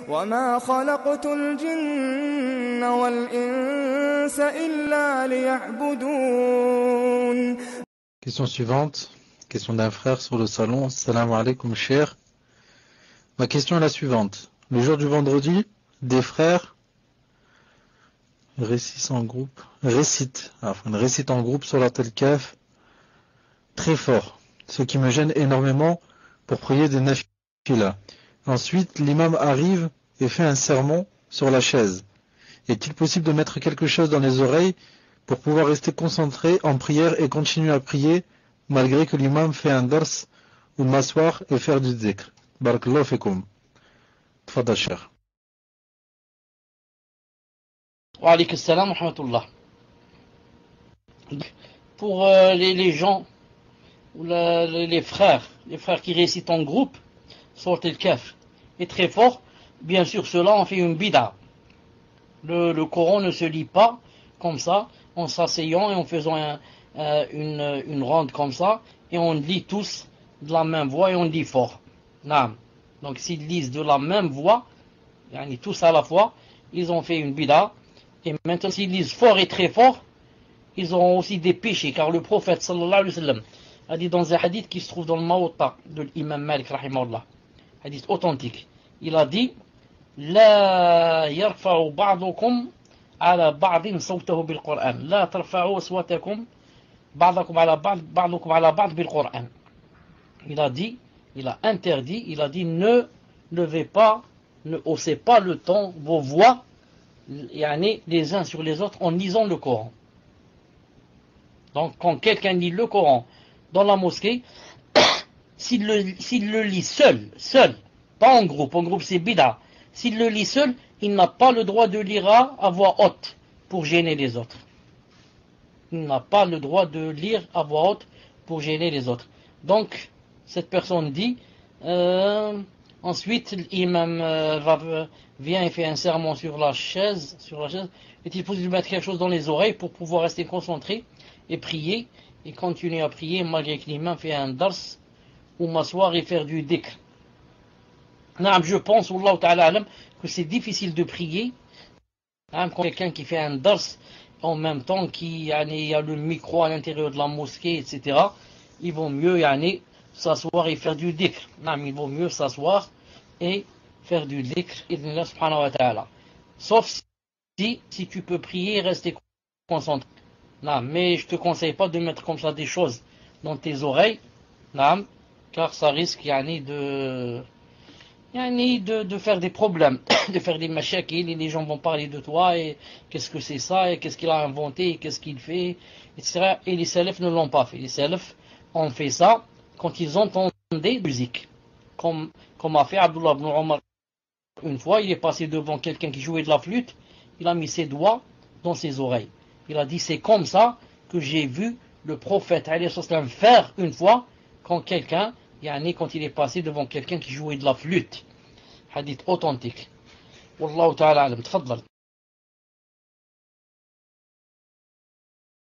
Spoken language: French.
وما خلقت الجن والإنس إلا ليعبدون. Question suivante, question d'un frère sur le salon. Salam alaikum cher. Ma question est la suivante. Le jour du vendredi, des frères récitent en groupe sur la Al-Kahf très fort, ce qui me gêne énormément pour prier des nafila. Ensuite, l'imam arrive et fait un sermon sur la chaise. Est-il possible de mettre quelque chose dans les oreilles pour pouvoir rester concentré en prière et continuer à prier malgré que l'imam fait un dars, ou m'asseoir et faire du dhikr? Barakallahu fikum. Tfadal cheikh. Wa alaykum salam wa rahmatullah. Pour les gens, ou les frères qui récitent en groupe, Sourate Al-Kahf est très fort, bien sûr cela en fait une bid'a. Le Coran ne se lit pas comme ça, en s'asseyant et en faisant une ronde comme ça, et on lit tous de la même voix et on lit fort. Naam. Donc s'ils lisent de la même voix, tous à la fois, ils ont fait une bid'a. Et maintenant s'ils lisent fort et très fort, ils auront aussi des péchés, car le prophète sallallahu alayhi wa sallam a dit dans un hadith qui se trouve dans le Mawta de l'imam Malik rahimahullah, hadith authentique, il a dit لا يرفع بعضكم على بعض صوته بالقرآن لا ترفعوا أصواتكم بعضكم على بعض بالقرآن. Il a dit, il a interdit, il a dit ne levez pas, ne haussez pas le ton, vos voix les uns sur les autres en lisant le Coran. Donc quand quelqu'un lit le Coran dans la mosquée, s'il le lit seul, pas en groupe c'est bid'a. S'il le lit seul, il n'a pas le droit de lire à voix haute pour gêner les autres. Il n'a pas le droit de lire à voix haute pour gêner les autres. Donc, cette personne dit, ensuite l'imam vient et fait un sermon sur la chaise. Est-il possible de mettre quelque chose dans les oreilles pour pouvoir rester concentré et prier, et continuer à prier malgré que l'imam fait un dars, ou m'asseoir et faire du dhikr? Je pense, Wallahu ta'ala alam, que c'est difficile de prier quand quelqu'un qui fait un dars en même temps qu'il y a le micro à l'intérieur de la mosquée, etc. Il vaut mieux s'asseoir et faire du dhikr. Il vaut mieux s'asseoir et faire du dhikr, subhanahu wa ta'ala. Sauf si tu peux prier et rester concentré. Mais je te conseille pas de mettre comme ça des choses dans tes oreilles, car ça risque de faire des problèmes, de faire des mashakil, et les gens vont parler de toi, et qu'est-ce que c'est ça, et qu'est-ce qu'il a inventé, et qu'est-ce qu'il fait, etc. Et les salafs ne l'ont pas fait. Les salafs ont fait ça quand ils entendaient musique. Comme a fait Abdullah ibn Omar. Une fois, il est passé devant quelqu'un qui jouait de la flûte, il a mis ses doigts dans ses oreilles. Il a dit, c'est comme ça que j'ai vu le prophète alayhi salam faire une fois quand il est passé devant quelqu'un qui jouait de la flûte. Hadith authentique. Wallahu ta'ala alam. Tfaddal.